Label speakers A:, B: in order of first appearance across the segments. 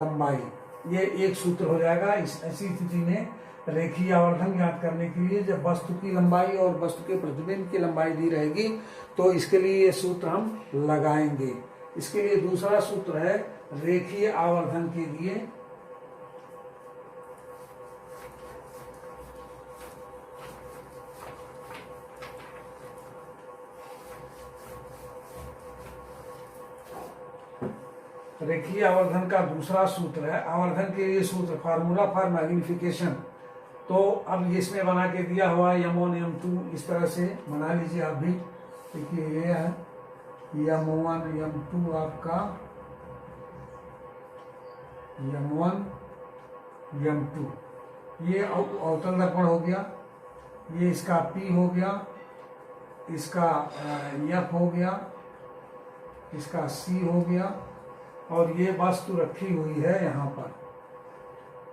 A: लंबाई, ये एक सूत्र हो जाएगा। ऐसी स्थिति में रेखीय आवर्धन ज्ञात करने के लिए जब वस्तु की लंबाई और वस्तु के प्रतिबिंब की लंबाई दी रहेगी तो इसके लिए ये सूत्र हम लगाएंगे। इसके लिए दूसरा सूत्र है रेखीय आवर्धन के लिए रेखीय आवर्धन का दूसरा सूत्र है। आवर्धन के लिए सूत्र फार्मूला फॉर मैग्निफिकेशन, तो अब इसमें बना के दिया हुआ m1 m2 इस तरह से बना लीजिए आप भी। देखिए ये है m1 m2 आपका m1 m2, ये अवतल दर्पण हो गया, ये इसका P हो गया, इसका F हो गया, इसका C हो गया और ये वस्तु रखी हुई है यहाँ पर।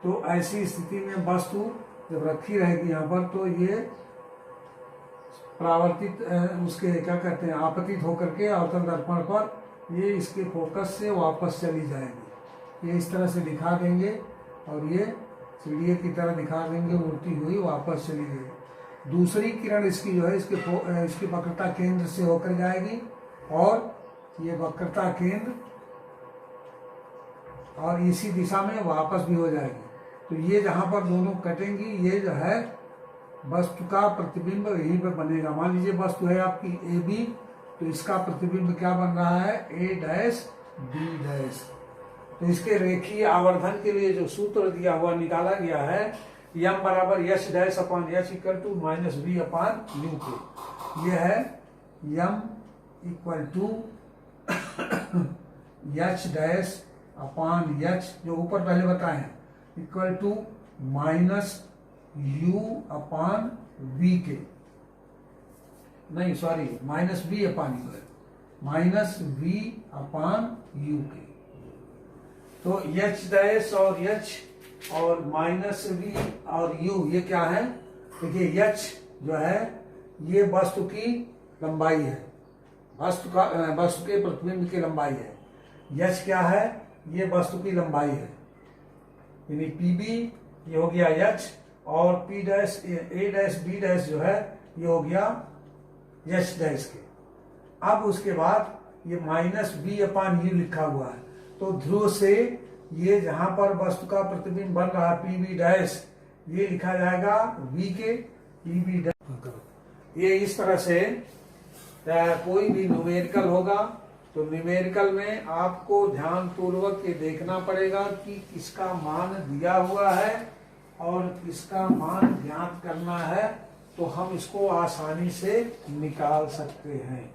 A: तो ऐसी स्थिति में वस्तु जब रखी रहेगी यहाँ पर तो ये परावर्तित उसके क्या कहते हैं आपतित होकर के अवतल दर्पण पर ये इसके फोकस से वापस चली जाएगी। ये इस तरह से दिखा देंगे और ये चिड़िया की तरह दिखा देंगे, उड़ती हुई वापस चली गई। दूसरी किरण इसकी जो है इसकी वक्रता केंद्र से होकर जाएगी और ये वक्रता केंद्र और इसी दिशा में वापस भी हो जाएगी। तो ये जहां पर दोनों कटेंगी ये जो है वस्तु का प्रतिबिंब यहीं पर बनेगा। मान लीजिए वस्तु है आपकी ए बी, तो इसका प्रतिबिंब क्या बन रहा है ए डैश बी डैश। तो इसके रेखीय आवर्धन के लिए जो सूत्र दिया हुआ निकाला गया है m बराबर H dash upon H equal to minus B upon U के। ये है m equal to H dash upon H जो ऊपर पहले बताए हैं equal to minus U upon V के, नहीं sorry minus B upon U है, माइनस वी अपॉन यू के। तो एच डैश और एच और माइनस वी और यू ये क्या है, देखिए एच जो है ये वस्तु की लंबाई है, वस्तु के प्रतिबिंब की लंबाई है। एच क्या है, ये वस्तु की लंबाई है, यानी पीबी ये हो गया एच और पी डैश ए डैश बी डैश जो है ये हो गया एच डैश के। अब उसके बाद ये माइनस बी अपॉन यू लिखा हुआ है, तो ध्रुव से ये जहां पर वस्तु का प्रतिबिंब बन रहा है पीबी डैश ये लिखा जाएगा वी के पीबी डैश। ये इस तरह से कोई भी न्यूमेरिकल होगा तो न्यूमेरिकल में आपको ध्यान पूर्वक ये देखना पड़ेगा कि किसका मान दिया हुआ है और किसका मान ज्ञात करना है, तो हम इसको आसानी से निकाल सकते हैं।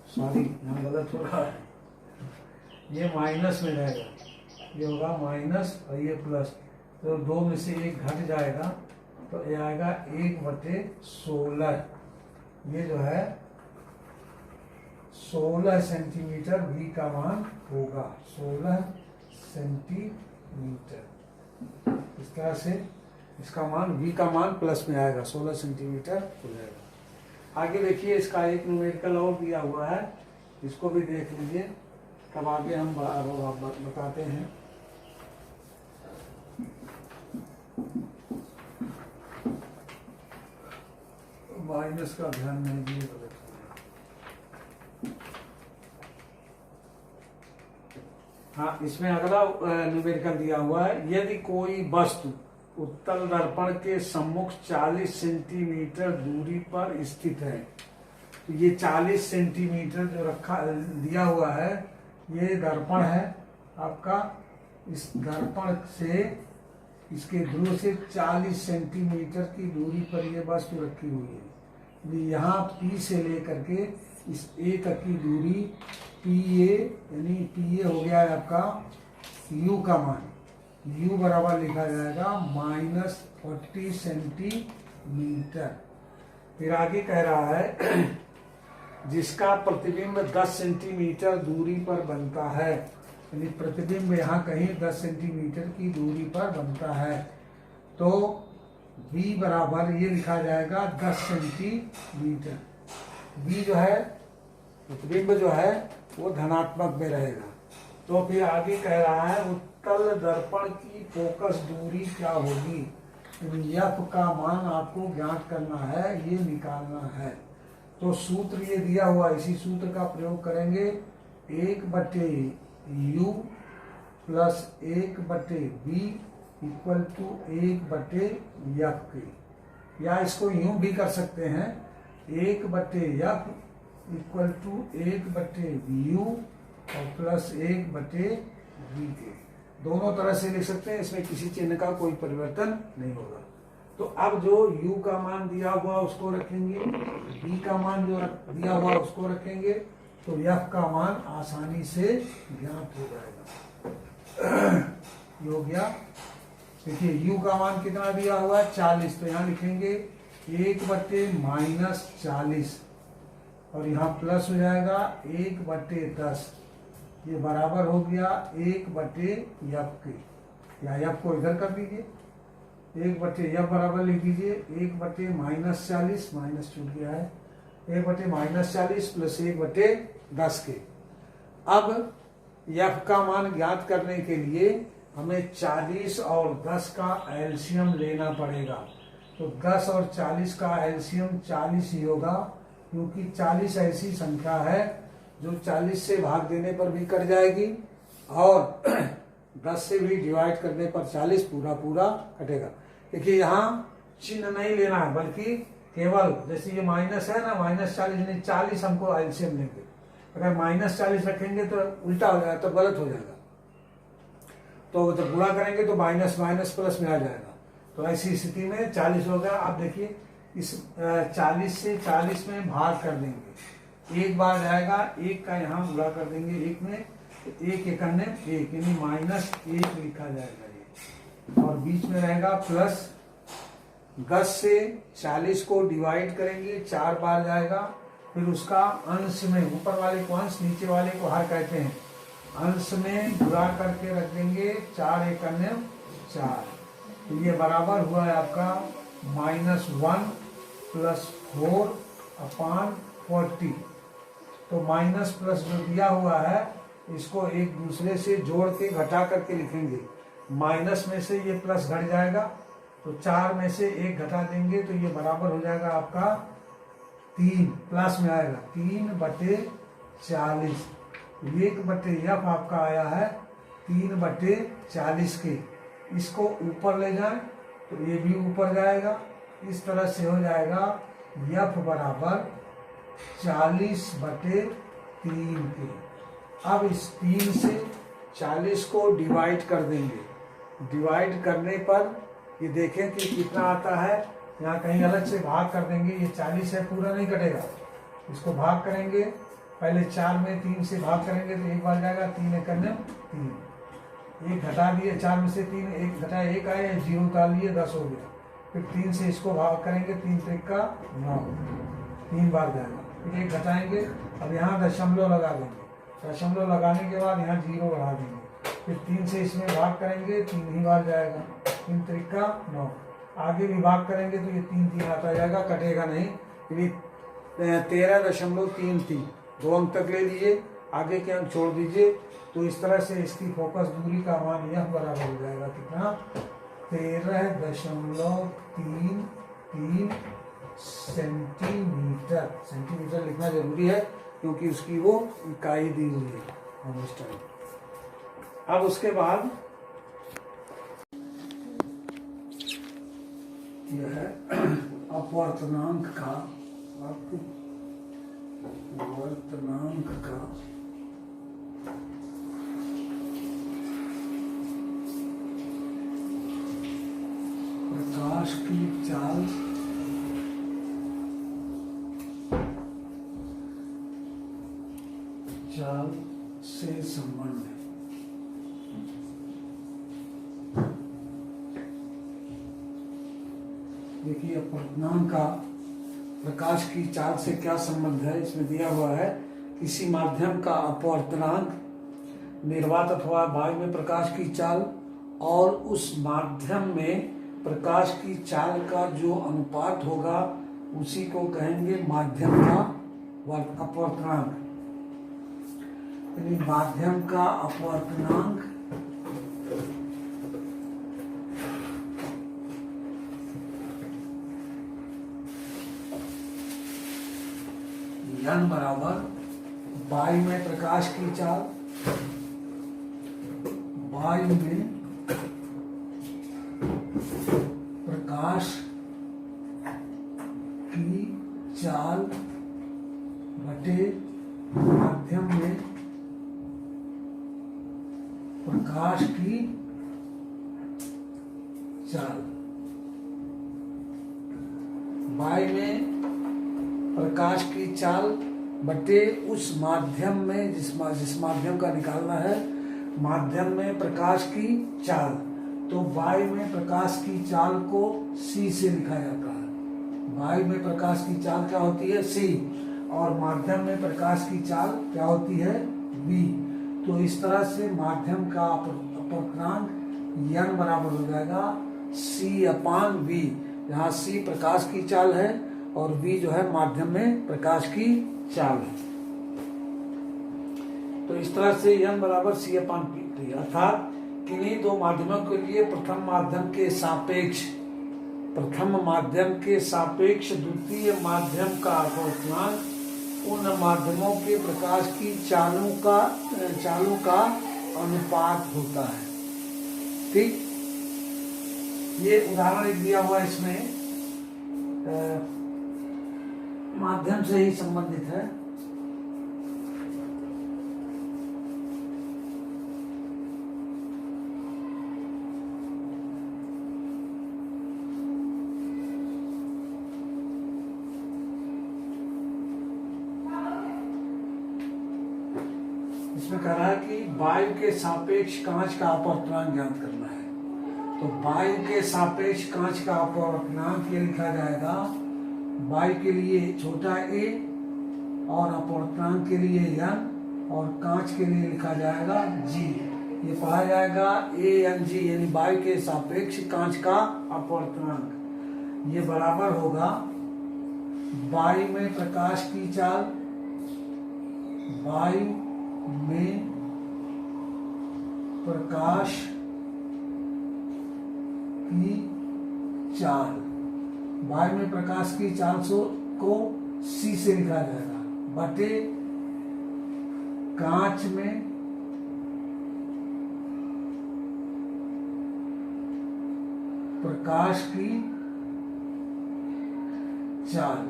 A: सॉरी यहाँ गलत हो रहा है, ये माइनस में रहेगा, ये होगा माइनस और ये प्लस, तो दो में से एक घट जाएगा तो ये आएगा 1/16। ये जो है 16 सेंटीमीटर v का मान होगा, 16 सेंटीमीटर। इस तरह से इसका मान v का मान प्लस में आएगा, 16 सेंटीमीटर हो जाएगा। आगे देखिए इसका एक न्यूमेरिकल और दिया हुआ है, इसको भी देख लीजिए, तब आगे हम बताते हैं। माइनस का ध्यान नहीं दिए, हाँ इसमें अगला न्यूमेरिकल दिया हुआ है। यदि कोई वस्तु उत्तल दर्पण के सम्मुख 40 सेंटीमीटर दूरी पर स्थित है, तो ये 40 सेंटीमीटर जो रखा दिया हुआ है ये दर्पण है आपका, इस दर्पण से इसके ध्रुव से 40 सेंटीमीटर की दूरी पर ये वस्तु रखी हुई है। यहाँ P से लेकर के इस A तक की दूरी PA, यानी PA हो गया है आपका U का मान, U बराबर लिखा जाएगा -40 सेंटीमीटर। फिर आगे कह रहा है जिसका प्रतिबिंब 10 सेंटीमीटर दूरी पर बनता है, यानी प्रतिबिंब यहाँ कहीं 10 सेंटीमीटर की दूरी पर बनता है, तो v बराबर ये लिखा जाएगा 10 सेंटीमीटर। v जो है प्रतिबिंब जो है वो धनात्मक में रहेगा। तो फिर आगे कह रहा है उत्तल दर्पण की फोकस दूरी क्या होगी, f का मान आपको ज्ञात करना है, ये निकालना है। तो सूत्र ये दिया हुआ, इसी सूत्र का प्रयोग करेंगे, 1/u plus 1/v equal to 1/f के, या इसको यूं भी कर सकते हैं 1/f इक्वल टू 1/vu और प्लस 1/v के। दोनों तरह से लिख सकते हैं, इसमें किसी चिन्ह का कोई परिवर्तन नहीं होगा। तो अब जो u का मान दिया हुआ उसको रखेंगे, v का मान जो दिया हुआ उसको रखेंगे, तो f का मान आसानी से ज्ञात हो जाएगा। ये हो गया। देखिए u का मान कितना दिया हुआ है 40, तो यहाँ लिखेंगे 1/-40 और यहाँ प्लस हो जाएगा 1/10, ये बराबर हो गया 1/f के, या f को इधर कर दीजिए, 1/f बराबर लिख दीजिए 1/-40, माइनस छूट गया है, 1/-40 प्लस 1/10 के। अब f का मान ज्ञात करने के लिए हमें 40 और 10 का एलसीएम लेना पड़ेगा। तो 10 और 40 का एलसीएम 40 ही होगा, क्योंकि 40 ऐसी संख्या है जो 40 से भाग देने पर भी कट जाएगी और 10 से भी डिवाइड करने पर 40 पूरा पूरा कटेगा। देखिए यहाँ चिन्ह नहीं लेना है, बल्कि केवल जैसे ये माइनस है ना, -40 नहीं 40 हमको एलसीएम लेंगे। अगर -40 रखेंगे तो उल्टा हो जाएगा, तो गलत हो जाएगा। तो जब गुणा करेंगे तो माइनस माइनस प्लस में आ जाएगा। तो ऐसी स्थिति में 40 होगा। आप देखिए इस 40 से 40 में भाग कर देंगे, एक बार जाएगा, एक का यहाँ गुणा कर देंगे एक में, तो एक एकन्ने एक, यानी -1 लिखा जाएगा ये, और बीच में रहेगा प्लस। 10 से 40 को डिवाइड करेंगे, 4 बार जाएगा, फिर उसका अंश में, ऊपर वाले को अंश नीचे वाले को हर कहते हैं, अंश में गुणा करके रख देंगे, 4 एकन्ने 4। तो ये बराबर हुआ है आपका -1 प्लस 4/40। तो माइनस प्लस जो दिया हुआ है इसको एक दूसरे से जोड़ के घटा करके लिखेंगे। माइनस में से ये प्लस घट जाएगा, तो 4 में से 1 घटा देंगे, तो ये बराबर हो जाएगा आपका 3, प्लस में आएगा 3/40। 1/f आपका आया है 3/40 के। इसको ऊपर ले जाएं तो ये भी ऊपर जाएगा, इस तरह से हो जाएगा f बराबर 40/3 के। अब इस 3 से 40 को डिवाइड कर देंगे, डिवाइड करने पर ये देखें कि कितना आता है। यहाँ कहीं अलग से भाग कर देंगे, ये 40 है पूरा नहीं कटेगा, इसको भाग करेंगे, पहले 4 में 3 से भाग करेंगे तो एक बार जाएगा, 3 एकन्ने 3, 1 घटा दिए, 4 में से 3 1 घटा 1 आया, 0 उतार लिए, 10 हो गया। फिर 3 से इसको भाग करेंगे, 3 त्रिका 9, 3 बार जाएगा, फिर 1 घटाएंगे। अब यहाँ दशमलव लगा देंगे, दशमलव लगाने के बाद यहाँ 0 बढ़ा देंगे, फिर 3 से इसमें भाग करेंगे, 3 ही बार जाएगा, 3 त्रिका 9। आगे भी भाग करेंगे तो ये 3 आता जाएगा, कटेगा नहीं। फिर 13.33 2 अंक तक ले लीजिए, आगे के अंक छोड़ दीजिए। तो इस तरह से इसकी फोकस दूरी का मान यह बराबर हो जाएगा कितना, 13.33 सेंटीमीटर। सेंटीमीटर लिखना जरूरी है क्योंकि उसकी वो इकाई दी हुई है उस टाइम। अब उसके बाद यह है अपवर्तनांक का, अपवर्तनांक का प्रकाश की चाल से संबंध है। देखिए अपवर्तनांक का प्रकाश की चाल से क्या संबंध है, इसमें दिया हुआ है। किसी माध्यम का अपवर्तनांक निर्वात अथवा वायु में प्रकाश की चाल और उस माध्यम में प्रकाश की चाल का जो अनुपात होगा उसी को कहेंगे माध्यम का अपवर्तनांक। यानी माध्यम का अपवर्तनांक n बराबर वायु में प्रकाश की चाल, वायु में प्रकाश की चाल बटे माध्यम में प्रकाश की चाल। वायु में प्रकाश की चाल बटे उस माध्यम में जिस माध्यम का निकालना है, माध्यम में प्रकाश की चाल। तो वायु में प्रकाश की चाल को c से लिखा जाता है। वायु में प्रकाश की चाल क्या होती है? c, और माध्यम में प्रकाश की चाल क्या होती है? v। तो इस तरह से माध्यम का अपवर्तनांक n बराबर हो जाएगा c/v, जहाँ c प्रकाश की चाल है और v जो है माध्यम में प्रकाश की चाल है। तो इस तरह से n बराबर c/p, अर्थात किन्हीं दो माध्यमों के लिए प्रथम माध्यम के सापेक्ष द्वितीय माध्यम का अपवर्तनांक उन माध्यमों के प्रकाश की चालों का अनुपात होता है। ठीक, ये उदाहरण एक दिया हुआ इसमें माध्यम से ही संबंधित है। इसमें कह रहा है कि वायु के सापेक्ष कांच का अपवर्तनांक ज्ञात करना है। तो वायु के सापेक्ष कांच का अपवर्तनांक ये लिखा जाएगा, वायु के लिए छोटा a और अपवर्तनांक के लिए n और कांच के लिए लिखा जाएगा g। ये पढ़ा जाएगा ANG, यानी वायु के सापेक्ष कांच का अपवर्तनांक। ये बराबर होगा वायु में प्रकाश की चाल, वायु में प्रकाश की चाल, वायु में प्रकाश की चाल को c से लिखा जाएगा बटे कांच में प्रकाश की चाल।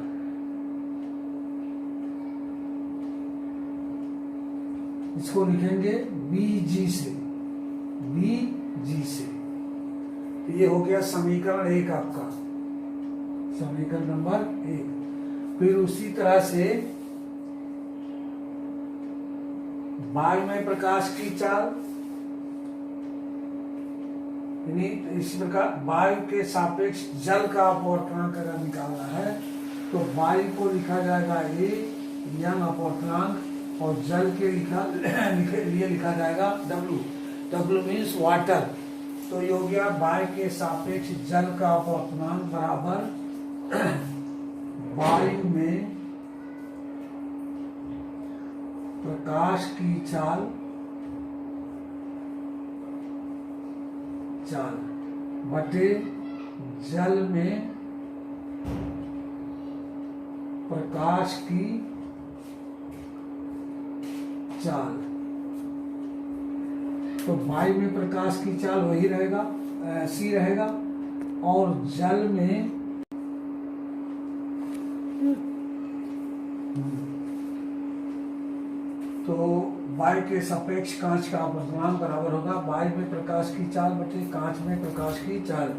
A: इसको लिखेंगे VG से। तो ये हो गया समीकरण 1 आपका, समीकरण नंबर 1। फिर उसी तरह से वायु में प्रकाश की चाल, यानी इसी प्रकार वायु के सापेक्ष जल का अपवर्तनांक अगर निकालना है तो वायु को लिखा जाएगा A, n अपवर्तनांक, और जल के लिए लिखा जाएगा W मीन्स वाटर। तो ये हो गया वायु के सापेक्ष जल का अपवर्तनांक बराबर वायु में प्रकाश की चाल बटे जल में प्रकाश की चाल। तो वायु में प्रकाश की चाल वही रहेगा, c रहेगा, और जल में तो वायु के सापेक्ष कांच का अपवर्तनांक बराबर होगा वायु में प्रकाश की चाल बटे कांच में प्रकाश की चाल।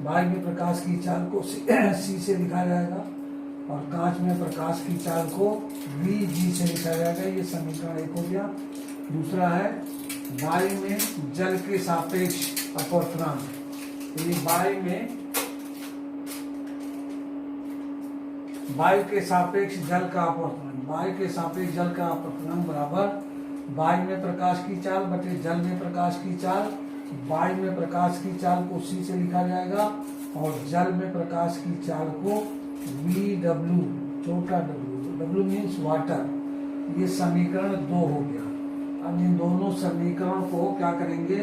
A: वायु में प्रकाश की चाल को c से लिखा जाएगा और कांच में प्रकाश की चाल को Vg से लिखा जाएगा। ये समीकरण 1 हो गया। दूसरा है वायु में जल के सापेक्ष अपवर्तनांक। वायु के सापेक्ष जल का अपवर्तनांक, वायु के सापेक्ष जल का अपवर्तनांक बराबर वायु में प्रकाश की चाल बटे जल में प्रकाश की चाल, वायु में प्रकाश की चाल को C से लिखा जाएगा और जल में प्रकाश की चाल को VW, छोटा W मीन्स वाटर। ये समीकरण 2 हो गया। अब इन दोनों समीकरण को क्या करेंगे,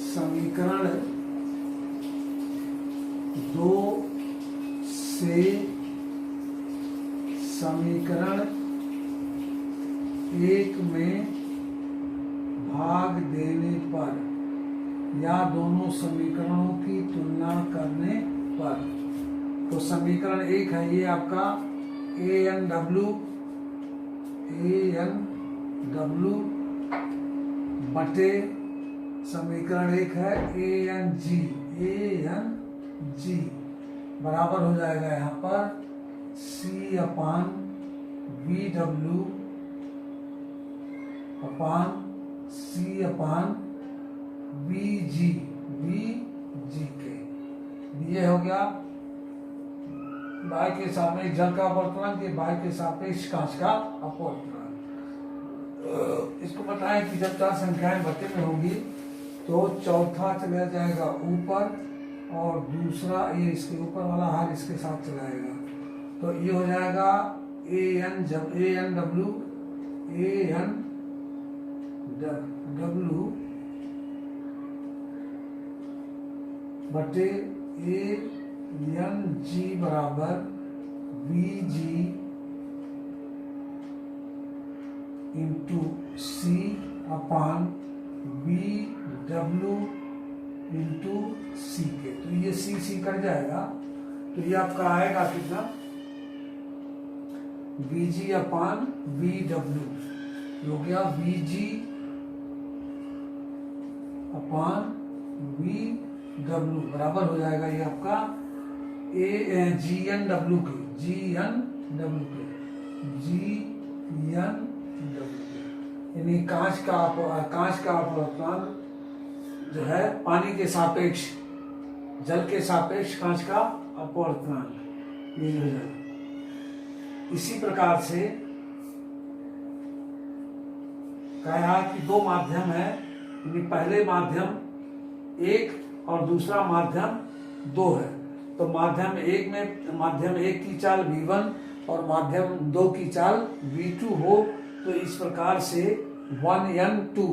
A: समीकरण 2 से समीकरण 1 में भाग देने पर या दोनों समीकरणों की तुलना करने पर, तो समीकरण 1 है ये आपका ANW बटे समीकरण 1 है ANG बराबर हो जाएगा यहाँ पर C/VW VG के। ये हो गया वायु के सापेक्ष जल का अपवर्तनांक, वायु के सापेक्ष कांच का अपवर्तनांक। इसको बताएं कि जब 4 संख्याएं बटे में होगी तो चौथा चला जाएगा ऊपर और दूसरा ये इसके ऊपर वाला हार इसके साथ चलाएगा, तो ये हो जाएगा ANW बटे ANG बराबर VG into C/VW into C के। तो ये C कट जाएगा, तो ये आपका आएगा कितना, VG/VW हो गया VG/VW बराबर हो जाएगा ये आपका GNW के यानी कांच का अपवर्तनांक जो है पानी के सापेक्ष, जल के सापेक्ष कांच का अपवर्तनांक ये हो जाएगा। इसी प्रकार से कहा कि 2 माध्यम है, यानी पहले माध्यम 1 और दूसरा माध्यम 2 है, तो माध्यम 1 की चाल V1 और माध्यम 2 की चाल V2 हो, तो इस प्रकार से 1N2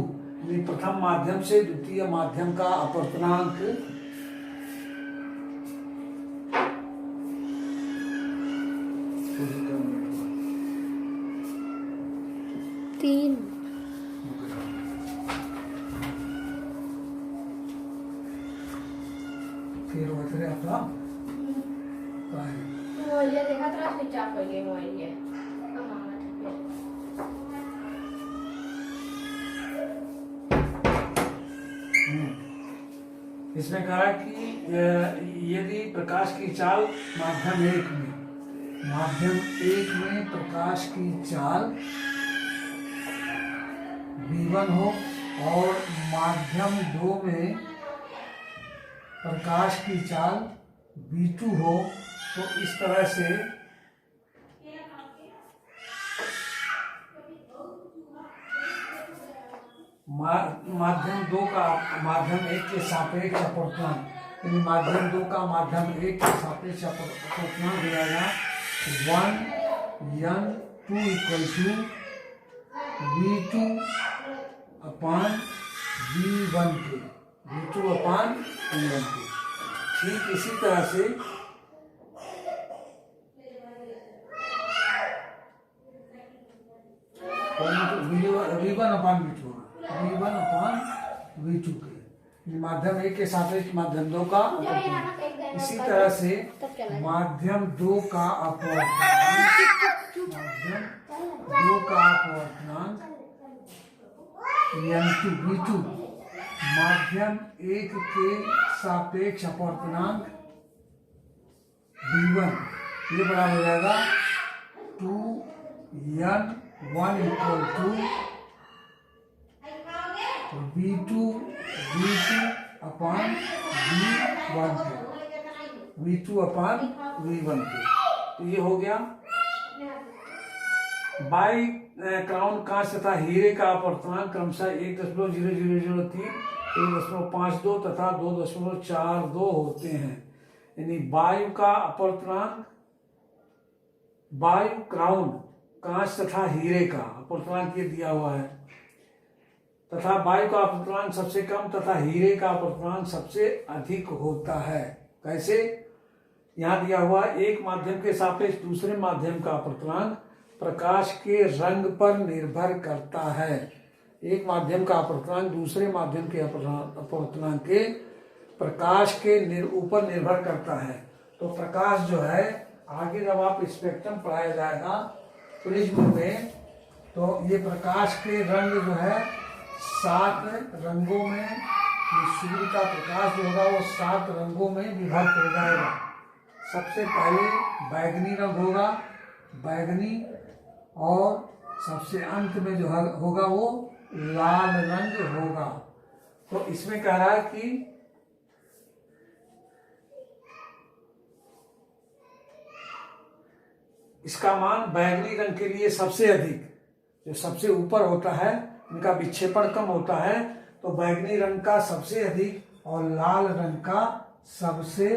A: प्रथम माध्यम से द्वितीय माध्यम का अपवर्तनांक
B: 3
A: फिर आपका
B: मोबाइल देखा था, स्विच ऑफ कर गया मोबाइल ये।
A: इसमें कहा कि यदि प्रकाश की चाल माध्यम 1 में प्रकाश की चाल V1 हो और माध्यम 2 में प्रकाश की चाल V2 हो, तो इस तरह से माध्यम 2 का माध्यम 1 के सापेक्ष अपवर्तनांक, यानी माध्यम 2 का माध्यम 1 के सापेक्ष अपवर्तनांक हो जाएगा 1N2 इक्वल टू V2/V1 के, ठीक इसी तरह से V1/V2 के माध्यम 1 के सापेक्ष माध्यम 2 का, इसी तरह से माध्यम 2 का अपवर्तनांक V2 माध्यम 1 के सापेक्ष अपवर्तनांक V1 ये बराबर हो जाएगा 2N1 इक्वल टू V2/V1 के। तो ये हो गया बाई क्राउन कांच तथा हीरे का अपवर्तनांक क्रमशः 1.0003 1.52 तथा 2.42 होते हैं। यानी वायु का अपवर्तनांक, वायु, क्राउन, कांच तथा हीरे का अपवर्तनांक ये दिया हुआ है, तथा वायु का अपवर्तनांक सबसे कम तथा हीरे का अपवर्तनांक सबसे अधिक होता है। कैसे? यहाँ दिया हुआ एक माध्यम के सापेक्ष दूसरे माध्यम का अपवर्तनांक प्रकाश के रंग पर निर्भर करता है। एक माध्यम का अपवर्तनांक दूसरे माध्यम के अपवर्तनांक के प्रकाश के ऊपर निर्भर करता है। तो प्रकाश जो है आगे जब आप स्पेक्ट्रम पढ़ाया जाएगा प्रिज्म में, तो ये प्रकाश के रंग जो है 7 रंगों में, सूर्य का प्रकाश जो होगा वो 7 रंगों में विभक्त हो जाएगा। सबसे पहले बैगनी रंग होगा, बैगनी, और सबसे अंत में जो होगा वो लाल रंग होगा। तो इसमें कह रहा है कि इसका मान बैगनी रंग के लिए सबसे अधिक, जो सबसे ऊपर होता है इनका विक्षेपण कम होता है, तो बैगनी रंग का सबसे अधिक और लाल रंग का सबसे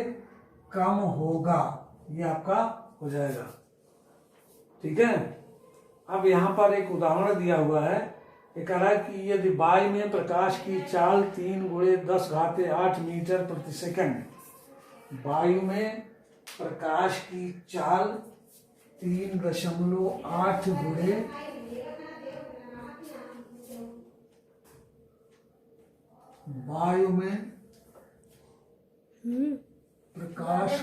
A: कम होगा। ये आपका हो जाएगा। ठीक है। अब यहाँ पर एक उदाहरण दिया हुआ है। ये कह रहा है कि यदि वायु में प्रकाश की चाल 3 × 10⁸ मीटर प्रति सेकंड, वायु में प्रकाश की चाल 3.8 × वायु में प्रकाश